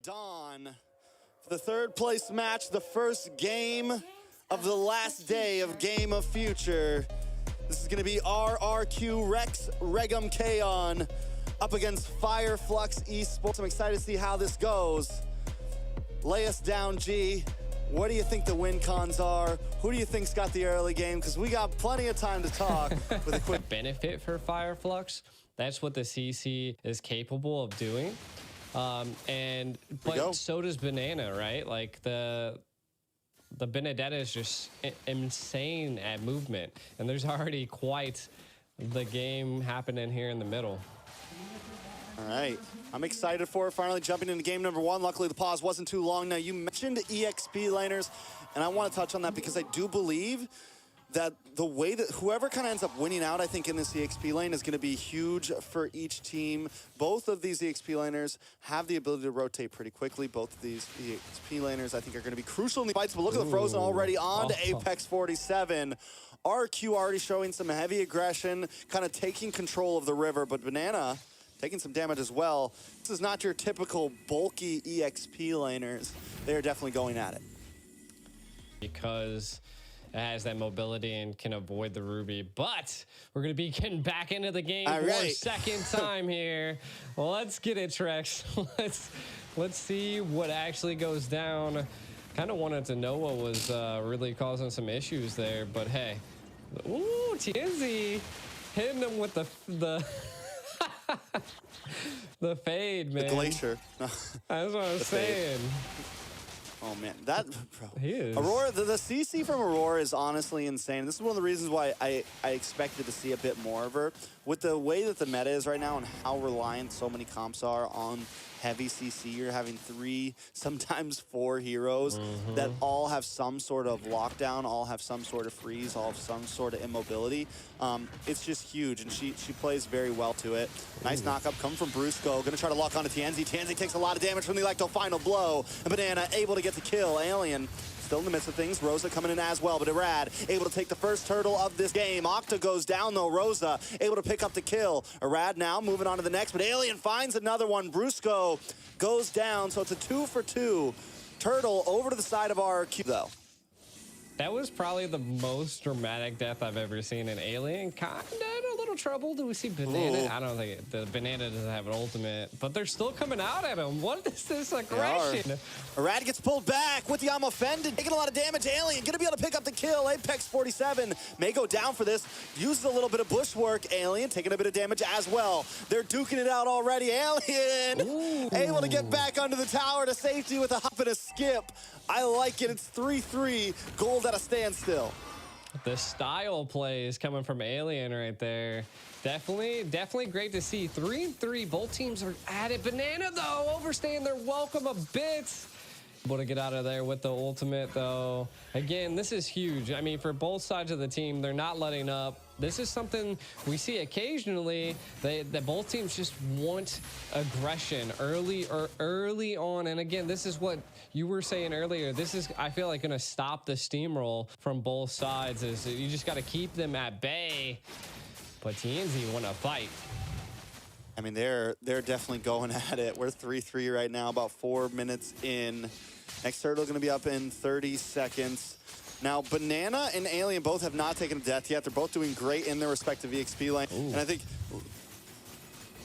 dawn for the third place match, the first game of the last day of Game of Future. This is going to be RRQ Rex Regum Kaon up against FLUX ESPORT. I'm excited to see how this goes. Lay us down, G. What do you think the win cons are? Who do you think's got the early game? Because we got plenty of time to talk with a quick benefit for FLUX. That's what the CC is capable of doing. But so does Banana, right? Like the Benedetta is just insane at movement, and there's already quite the game happening here in the middle. All right, I'm excited for it. Finally jumping into game number one. Luckily, the pause wasn't too long. Now, you mentioned EXP laners, and I want to touch on that because I do believe that the way that whoever kind of ends up winning out, I think, in this EXP lane is going to be huge for each team. Both of these EXP laners have the ability to rotate pretty quickly. Both of these EXP laners, I think, are going to be crucial in the fights. But look at the Frozen already on to Apex 47. RQ already showing some heavy aggression, kind of taking control of the river. But Banana taking some damage as well. This is not your typical bulky EXP laners. They are definitely going at it. Because it has that mobility and can avoid the Ruby. But we're going to be getting back into the game for a second time here. Well, let's get it, Trex. Let's see what actually goes down. Kind of wanted to know what was really causing some issues there. But hey, ooh, TNZ hitting him with the the fade, man. The glacier. That's what I was saying. Oh man, that bro. He is. Aurora, the CC from Aurora is honestly insane. This is one of the reasons why I expected to see a bit more of her. With the way that the meta is right now and how reliant so many comps are on heavy CC, you're having 3, sometimes 4 heroes that all have some sort of lockdown, all have some sort of freeze, all have some sort of immobility. It's just huge, and she plays very well to it. Nice knockup come from Brusco. Gonna try to lock onto TNZ. TNZ takes a lot of damage from the Electo final blow. And Banana able to get the kill. Alien still in the midst of things. Rosa coming in as well, but Irad able to take the first turtle of this game. Octa goes down though. Rosa able to pick up the kill. Irad now moving on to the next, but Alien finds another one. Brusco goes down, so it's a 2 for 2. Turtle over to the side of RRQ though. That was probably the most dramatic death I've ever seen in Alien. Kinda in a little trouble. Do we see Banana? I don't think the Banana doesn't have an ultimate, but they're still coming out at him. What is this aggression? Irad gets pulled back with the I'm offended, taking a lot of damage. Alien gonna be able to pick up the kill. Apex 47 may go down for this. Uses a little bit of bushwork. Alien taking a bit of damage as well. They're duking it out already. Alien able to get back under the tower to safety with a hop and a skip. I like it. It's 3-3. Gold at a standstill. The style play is coming from Alien right there. Definitely great to see. 3-3. Both teams are at it. Banana, though, overstaying their welcome a bit. Able to get out of there with the ultimate, though. Again, this is huge. I mean, for both sides of the team, they're not letting up. This is something we see occasionally, that both teams just want aggression early on. And again, this is what you were saying earlier. This is, I feel like, going to stop the steamroll from both sides. Is you just got to keep them at bay. But TNZ want to fight. I mean, they're definitely going at it. We're 3-3 right now, about 4 minutes in. Next turtle going to be up in 30 seconds. Now, Banana and Alien both have not taken a death yet. They're both doing great in their respective EXP lane. And I think, oh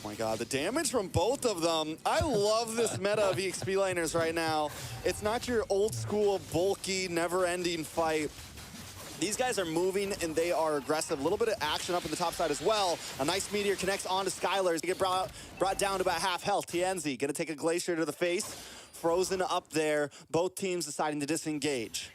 my God, the damage from both of them. I love this meta of EXP laners right now. It's not your old school, bulky, never-ending fight. These guys are moving and they are aggressive. A little bit of action up in the top side as well. A nice meteor connects onto Skylar. They get brought down to about half health. TNZ gonna take a glacier to the face. Frozen up there. Both teams deciding to disengage.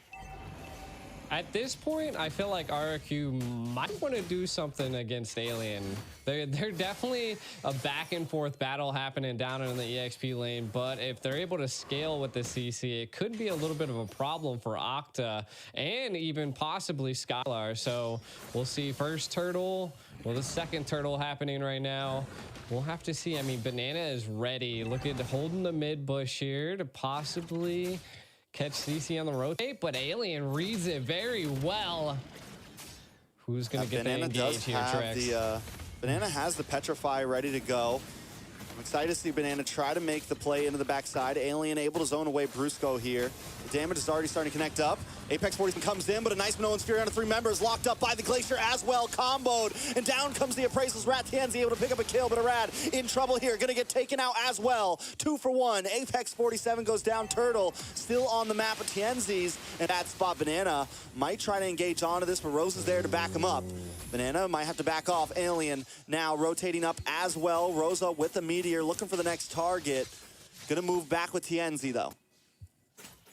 At this point, I feel like RRQ might want to do something against Alien. They're definitely a back and forth battle happening down in the EXP lane, but if they're able to scale with the CC, it could be a little bit of a problem for Octa and even possibly Skylar. So we'll see first turtle. Well, the second turtle happening right now. We'll have to see. I mean, Banana is ready. Look at holding the mid bush here to possibly catch CC on the rotate, but Alien reads it very well. Who's going to get the engage here, Trex? Banana has the Petrify ready to go. I'm excited to see Banana try to make the play into the backside. Alien able to zone away Brusco here. The damage is already starting to connect up. Apex 47 comes in, but a nice Minoan's Fury on the 3 members, locked up by the Glacier as well, comboed, and down comes the Appraisal's Rat. Tienzi able to pick up a kill, but Arad in trouble here, gonna get taken out as well. 2 for 1. Apex 47 goes down. Turtle still on the map of Tienzi's, and that spot Banana might try to engage onto this, but Rose is there to back him up. Banana might have to back off. Alien now rotating up as well. Rosa with the Meteor looking for the next target. Gonna move back with Tienzi though.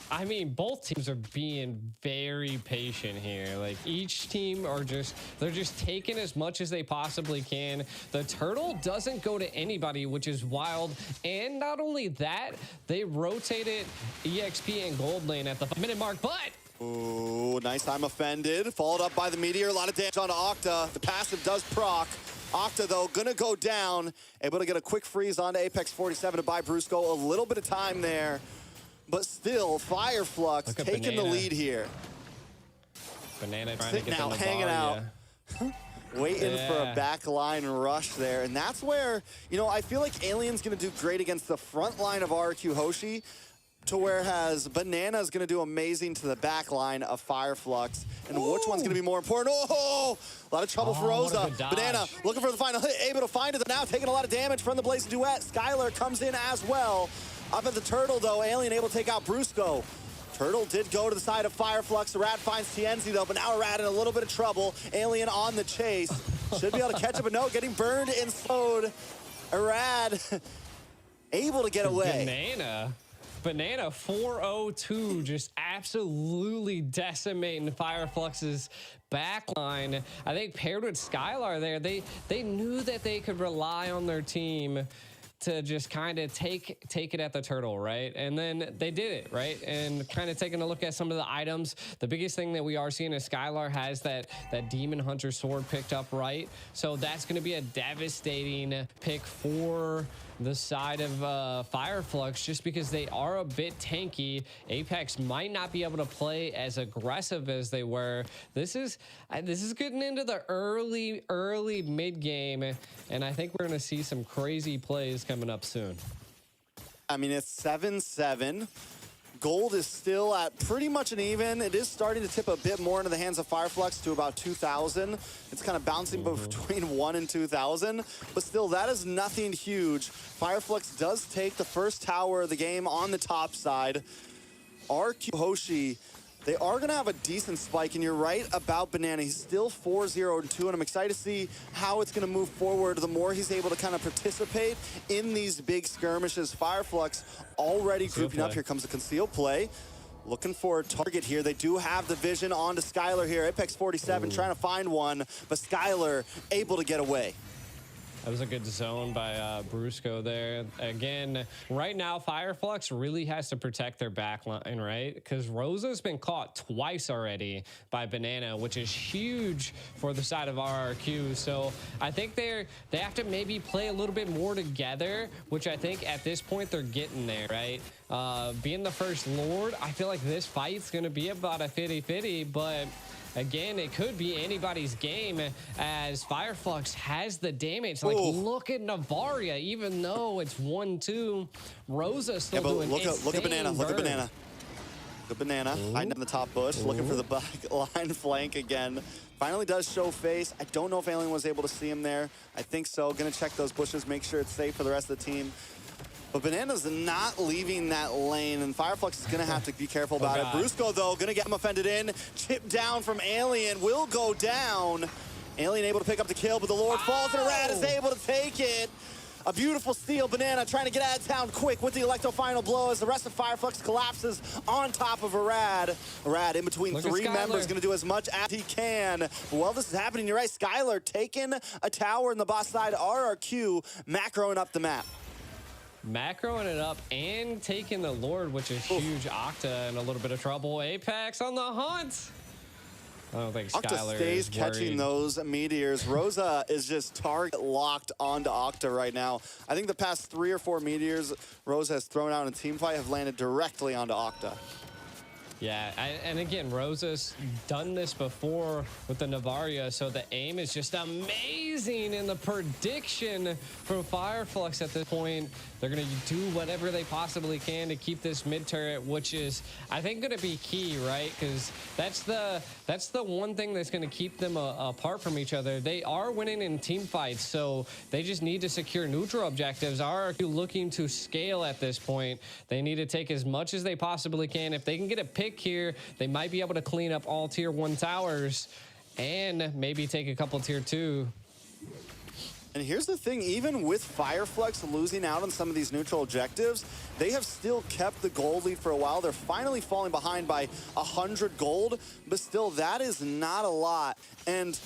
I mean, both teams are being very patient here. Like, each team they're just taking as much as they possibly can. The Turtle doesn't go to anybody, which is wild. And not only that, they rotated EXP and Gold Lane at the 5-minute mark, but... Ooh, nice time offended. Followed up by the Meteor. A lot of damage onto Octa. The passive does proc. Octa, though, gonna go down. Able to get a quick freeze onto Apex 47 to buy Brusco. A little bit of time there. But still, FLUX taking the lead here. Banana trying sitting to get out, hanging out. Waiting for a backline rush there. And that's where, you know, I feel like Alien's going to do great against the front line of RRQ HOSHI, to whereas Banana's going to do amazing to the back line of FLUX. And which one's going to be more important? Oh, a lot of trouble for Rosa. Banana looking for the final hit, able to find it. Now taking a lot of damage from the Blazing Duet. Skylar comes in as well. Up at the Turtle, though, Alien able to take out Brusco. Turtle did go to the side of FLUX. Arad finds Tienzi, though, but now Arad in a little bit of trouble. Alien on the chase. Should be able to catch up, but no, getting burned and slowed. Arad able to get away. Banana 402, just absolutely decimating FLUX's backline. I think paired with Skylar there, they knew that they could rely on their team to just kind of take it at the Turtle, right? And then they did it, right? And kind of taking a look at some of the items. The biggest thing that we are seeing is Skylar has that Demon Hunter sword picked up, right? So that's going to be a devastating pick for the side of FLUX, just because they are a bit tanky. Apex might not be able to play as aggressive as they were. This is getting into the early mid game, and I think we're going to see some crazy plays coming up soon. I mean, it's 7-7. Gold is still at pretty much an even. It is starting to tip a bit more into the hands of FLUX to about 2,000. It's kind of bouncing between 1 and 2,000, but still, that is nothing huge. FLUX does take the first tower of the game on the top side. RQ HOSHI, they are going to have a decent spike, and you're right about Banana. He's still 4-0-2, and I'm excited to see how it's going to move forward the more he's able to kind of participate in these big skirmishes. FLUX already grouping up. Here comes a concealed play. Looking for a target here. They do have the vision onto Skylar here. Apex 47 trying to find one, but Skylar able to get away. That was a good zone by Brusco there. Again, right now, FLUX really has to protect their back line, right? Because Rosa's been caught twice already by Banana, which is huge for the side of RRQ. So I think they have to maybe play a little bit more together, which I think at this point they're getting there, right? Being the first Lord, I feel like this fight's going to be about a 50-50, but again, it could be anybody's game as FLUX has the damage. Like, look at Navaria, even though it's 1-2, Rosa still doing look at Banana, look at Banana. The Banana hiding in the top bush, looking for the back line flank again. Finally does show face. I don't know if Alien was able to see him there. I think so. Gonna check those bushes, make sure it's safe for the rest of the team. But Banana's not leaving that lane, and FLUX is going to have to be careful about it. Brusco, though, going to get him offended in. Chip down from Alien, will go down. Alien able to pick up the kill, but the Lord falls, and Arad is able to take it. A beautiful steal. Banana trying to get out of town quick with the Electro final blow as the rest of FLUX collapses on top of Arad. Arad in between three members, going to do as much as he can. But while this is happening, you're right, Skylar taking a tower in the boss side. RRQ macroing up the map. Macroing it up and taking the Lord, which is huge. Octa in a little bit of trouble. Apex on the hunt. I don't think Skylar stays catching those meteors. Rosa is just target locked onto Octa right now. I think the past 3 or 4 meteors Rosa has thrown out in a team fight have landed directly onto Octa. Yeah, and again, Rosa's done this before with the Navaria, so the aim is just amazing. And the prediction from FireFlux at this point, they're going to do whatever they possibly can to keep this mid turret, which is, I think, going to be key, right? Because that's the one thing that's going to keep them apart from each other. They are winning in team fights, so they just need to secure neutral objectives. RRQ looking to scale at this point. They need to take as much as they possibly can. If they can get a pick here, they might be able to clean up all tier 1 towers and maybe take a couple tier 2. And here's the thing, even with FireFlux losing out on some of these neutral objectives, they have still kept the gold lead for a while. They're finally falling behind by 100 gold, but still, that is not a lot. And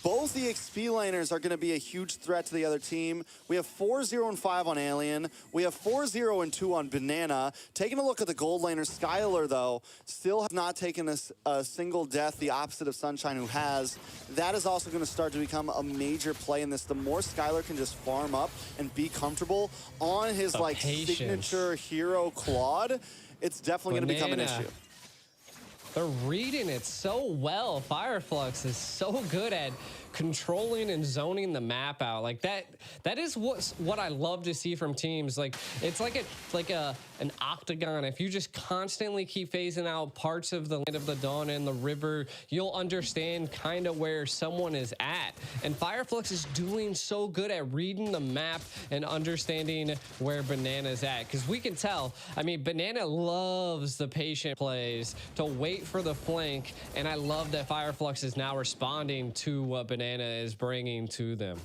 both the XP laners are going to be a huge threat to the other team. We have 4-0 and 5 on Alien. We have 4-0 and 2 on Banana. Taking a look at the gold laner, Skylar, though, still has not taken a single death, the opposite of Sunshine, who has. That is also going to start to become a major play in this. The more Skylar can just farm up and be comfortable on his, signature hero Claude, it's definitely going to become an issue. They're reading it so well. FireFlux is so good at controlling and zoning the map out. Like that is what I love to see from teams. Like it's like an octagon. If you just constantly keep phasing out parts of the Land of the Dawn and the river, you'll understand kind of where someone is at. And FireFlux is doing so good at reading the map and understanding where Banana's at. Because we can tell, I mean, Banana loves the patient plays to wait for the flank. And I love that FireFlux is now responding to what Banana is bringing to them.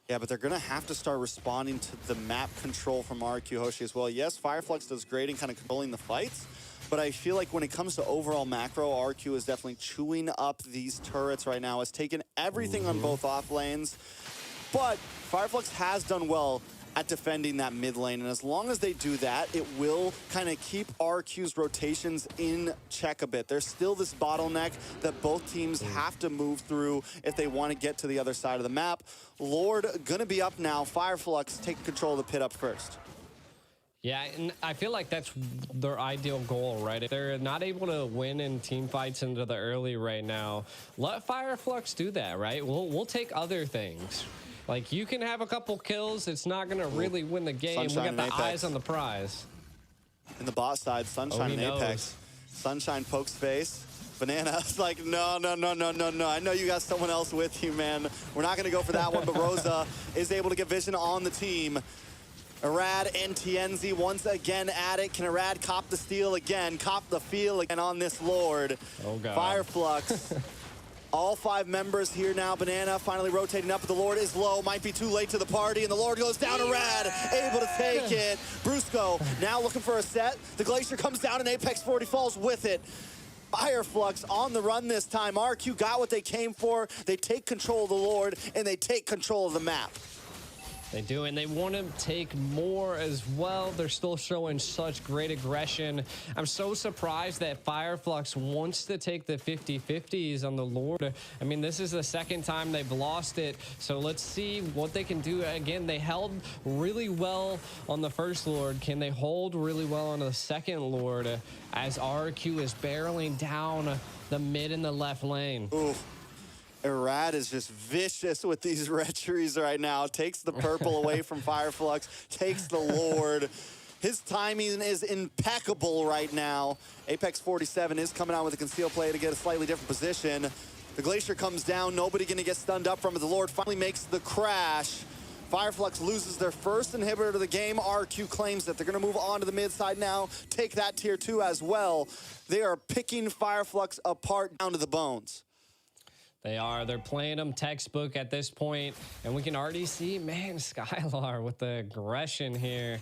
Yeah, but they're going to have to start responding to the map control from RRQ HOSHI as well. Yes, FireFlux does great in kind of controlling the fights, but I feel like when it comes to overall macro, RRQ is definitely chewing up these turrets right now. Has taken everything on both off lanes, but FireFlux has done well at defending that mid lane, and as long as they do that, it will kind of keep RQ's rotations in check a bit. There's still this bottleneck that both teams have to move through if they want to get to the other side of the map. Lord gonna be up now. FireFlux taking control of the pit up first. Yeah, and I feel like that's their ideal goal, right? If they're not able to win in team fights into the early right now, let FireFlux do that, right? We'll take other things. Like, you can have a couple kills. It's not going to really win the game. Sunshine, we got the eyes on the prize. In the bot side, Sunshine and Apex. Sunshine pokes face. Banana's like, no. I know you got someone else with you, man. We're not going to go for that one, but Rosa is able to get vision on the team. Arad and Tienzi once again at it. Can Arad cop the steal again? Cop the feel again on this Lord. Oh, God. FireFlux. All 5 members here now. Banana finally rotating up, but the Lord is low. Might be too late to the party, and the Lord goes down to Rad, able to take it. Brusco now looking for a set. The Glacier comes down, and Apex 40 falls with it. FireFlux on the run this time. RQ got what they came for. They take control of the Lord, and they take control of the map. They do, and they want to take more as well. They're still showing such great aggression. I'm so surprised that FireFlux wants to take the 50-50s on the Lord. I mean, this is the second time they've lost it, so let's see what they can do. Again, they held really well on the first Lord. Can they hold really well on the second Lord as RQ is barreling down the mid and the left lane? Ooh. Arad is just vicious with these retries right now. Takes the purple away from FireFlux, takes the Lord. His timing is impeccable right now. Apex 47 is coming out with a conceal play to get a slightly different position. The Glacier comes down, nobody gonna get stunned up from it. The Lord finally makes the crash. FireFlux loses their first inhibitor of the game. RQ claims that they're gonna move on to the mid side now, take that tier 2 as well. They are picking FireFlux apart down to the bones. They are. They're playing them textbook at this point, and we can already see, man, Skylar with the aggression here.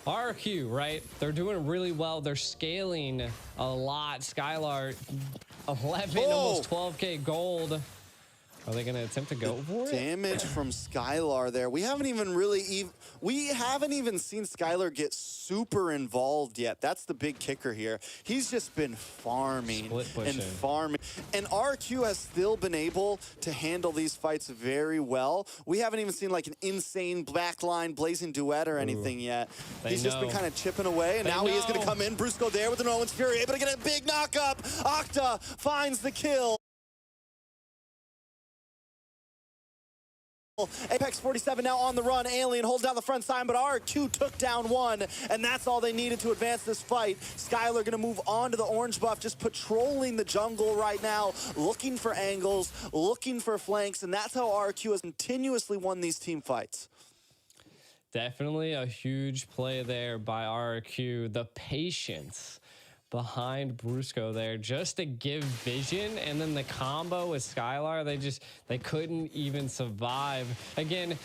RQ, right? They're doing really well. They're scaling a lot. Skylar, 11, almost 12K gold. Are they going to attempt to go for it? Damage from Skylar there. We haven't even seen Skylar get super involved yet. That's the big kicker here. He's just been farming and farming. And RRQ has still been able to handle these fights very well. We haven't even seen like an insane backline blazing duet or anything yet. He's just been kind of chipping away, and now he is going to come in. Brusco there with the Nolan's Fury, able to get a big knock-up. Octa finds the kill. Apex 47 now on the run. Alien holds down the front side, but RRQ took down one, and that's all they needed to advance this fight. Skylar going to move on to the orange buff, just patrolling the jungle right now, looking for angles, looking for flanks, and that's how RRQ has continuously won these team fights. Definitely a huge play there by RRQ. The patience behind Brusco there just to give vision, and then the combo with Skylar, they couldn't even survive. Again,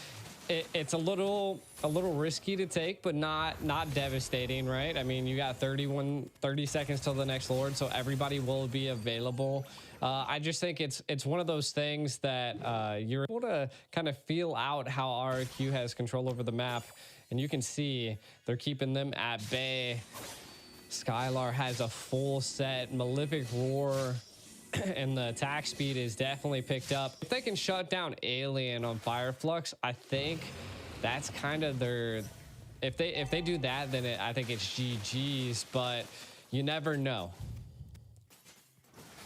it's a little risky to take, but not devastating, right? I mean, you got 30 seconds till the next Lord, so everybody will be available. I just think it's one of those things that you're able to kind of feel out how RRQ has control over the map, and you can see they're keeping them at bay. Skylar has a full set, Malefic Roar, and the attack speed is definitely picked up. If they can shut down Alien on FLUX, I think that's kind of their... If they do that, then I think it's GG's, but you never know.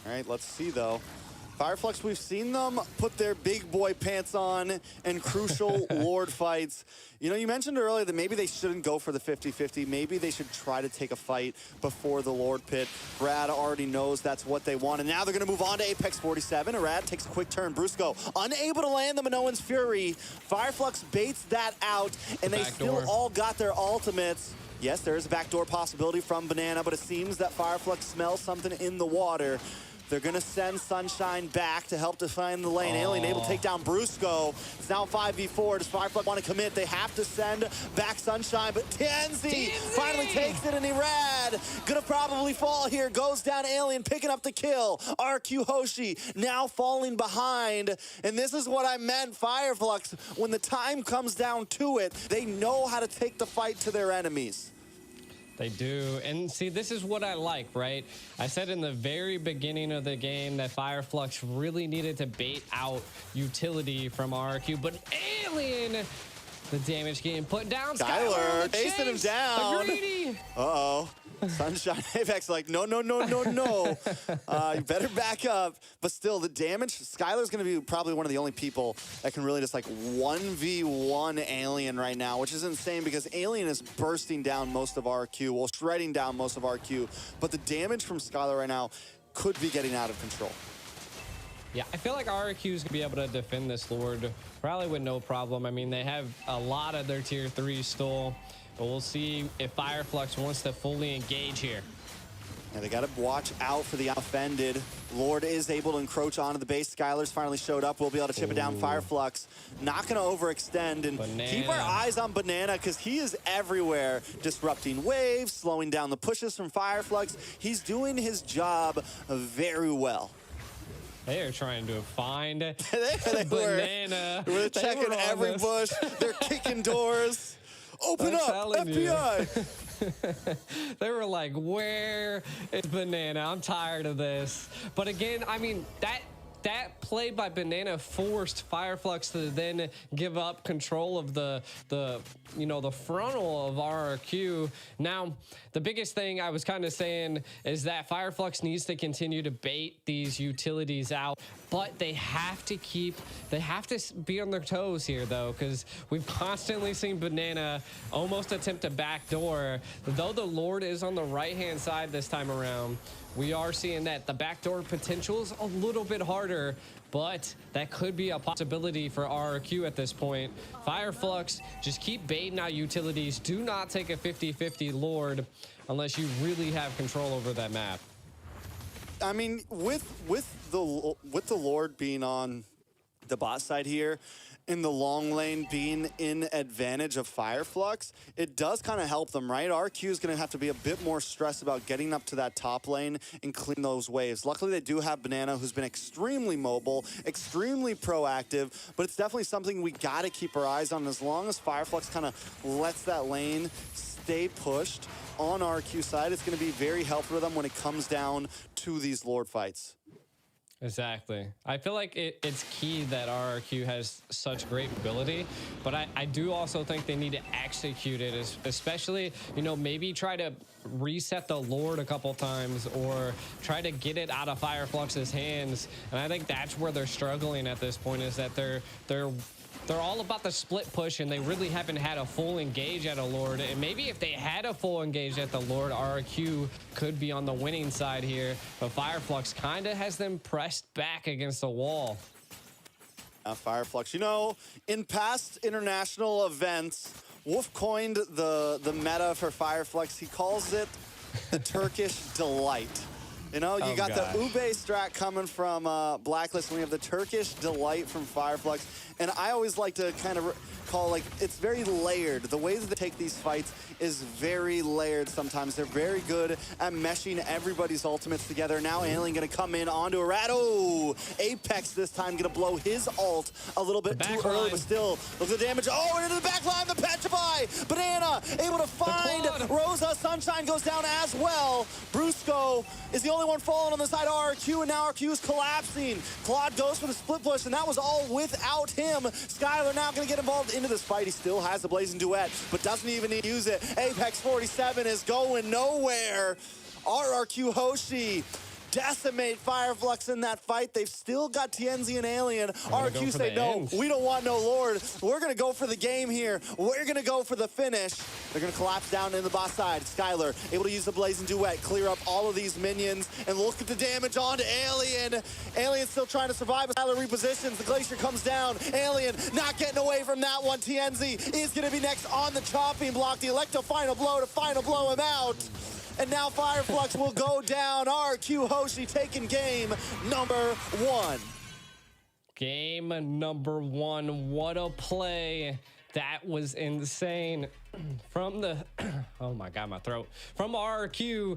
All right, let's see, though. FLUX, we've seen them put their big boy pants on in crucial Lord fights. You know, you mentioned earlier that maybe they shouldn't go for the 50-50. Maybe they should try to take a fight before the Lord pit. Brad already knows that's what they want, and now they're going to move on to Apex 47. Arad takes a quick turn. Brusco unable to land the Minoan's Fury. FLUX baits that out, and they still all got their ultimates. Yes, there is a backdoor possibility from Banana, but it seems that FLUX smells something in the water. They're going to send Sunshine back to help define the lane. Alien able to take down Brusco. It's now 5v4. Does FLUX want to commit? They have to send back Sunshine, but Tianzi finally takes it, and Irad gonna probably fall here. Goes down Alien, picking up the kill. RRQ HOSHI now falling behind, and this is what I meant, FLUX. When the time comes down to it, they know how to take the fight to their enemies. They do. And see, this is what I like, right? I said in the very beginning of the game that FLUX really needed to bait out utility from RRQ, but Alien, the damage getting put down. Skylar chasing him down. Uh-oh. Sunshine Apex like, no. You better back up. But still, the damage, Skylar's going to be probably one of the only people that can really just like 1v1 Alien right now, which is insane because Alien is bursting down most of RRQ, well, shredding down most of RRQ. But the damage from Skylar right now could be getting out of control. Yeah, I feel like RRQ is going to be able to defend this Lord probably with no problem. I mean, they have a lot of their tier 3 stole. But we'll see if FLUX wants to fully engage here. Yeah, they got to watch out for the offended. Lord is able to encroach onto the base. Skylar's finally showed up. We'll be able to chip it down. FLUX not going to overextend. And keep our eyes on Banana because he is everywhere. Disrupting waves, slowing down the pushes from FLUX. He's doing his job very well. They are trying to find Banana. We're checking every bush. They're kicking doors. Open up, FBI! They were like, where is Banana? I'm tired of this. But again, I mean, that play by Banana forced FLUX to then give up control of the frontal of RRQ. Now, the biggest thing I was kind of saying is that FLUX needs to continue to bait these utilities out, but they have to be on their toes here though, because we've constantly seen Banana almost attempt a backdoor. Though the Lord is on the right-hand side this time around, we are seeing that the backdoor potential is a little bit harder, but that could be a possibility for RRQ at this point. FLUX, just keep baiting out utilities. Do not take a 50-50 Lord unless you really have control over that map. I mean, with the Lord being on the bot side here, in the long lane being in advantage of FLUX, it does kind of help them, right? RRQ is going to have to be a bit more stressed about getting up to that top lane and clean those waves. Luckily, they do have Banana, who's been extremely mobile, extremely proactive, but it's definitely something we got to keep our eyes on. As long as FLUX kind of lets that lane stay pushed on RRQ side, it's going to be very helpful for them when it comes down to these Lord fights. Exactly. I feel like it's key that RRQ has such great ability, but I do also think they need to execute it, especially, you know, maybe try to reset the Lord a couple times or try to get it out of FLUX's hands. And I think that's where they're struggling at this point, is that they're all about the split push, and they really haven't had a full engage at a Lord. And maybe if they had a full engage at the Lord, RRQ could be on the winning side here. But FLUX kind of has them pressed back against the wall. FLUX, you know, in past international events, Wolf coined the meta for FLUX. He calls it the Turkish delight. You know, you got the Ube strat coming from Blacklist, and we have the Turkish delight from FLUX. And I always like to kind of call, like, it's very layered. The way that they take these fights is very layered sometimes. They're very good at meshing everybody's ultimates together. Now Alien going to come in onto a rat. Oh, Apex this time going to blow his ult a little bit too early, but still, look at the damage. Oh, and into the back line, the Petrify. Banana able to find Rosa. Sunshine goes down as well. Brusco is the only one falling on the side of RRQ, and now RRQ is collapsing. Claude goes for the split push, and that was all without him. Skylar now going to get involved into this fight. He still has the Blazing Duet, but doesn't even need to use it. Apex 47 is going nowhere. RRQ Hoshi decimate FLUX in that fight. They've still got TNZ and Alien. RRQ say, no, we don't want no Lord. We're going to go for the game here. We're going to go for the finish. They're going to collapse down in the bot side. Skylar able to use the Blazing Duet, clear up all of these minions, and look at the damage onto Alien. Alien still trying to survive. Skylar repositions. The Glacier comes down. Alien not getting away from that one. TNZ is going to be next on the chopping block. The Electro final blow to final blow him out. And now FLUX will go down. RRQ Hoshi taking game number 1. Game number 1. What a play. That was insane. From the, oh my God, my throat. From RRQ.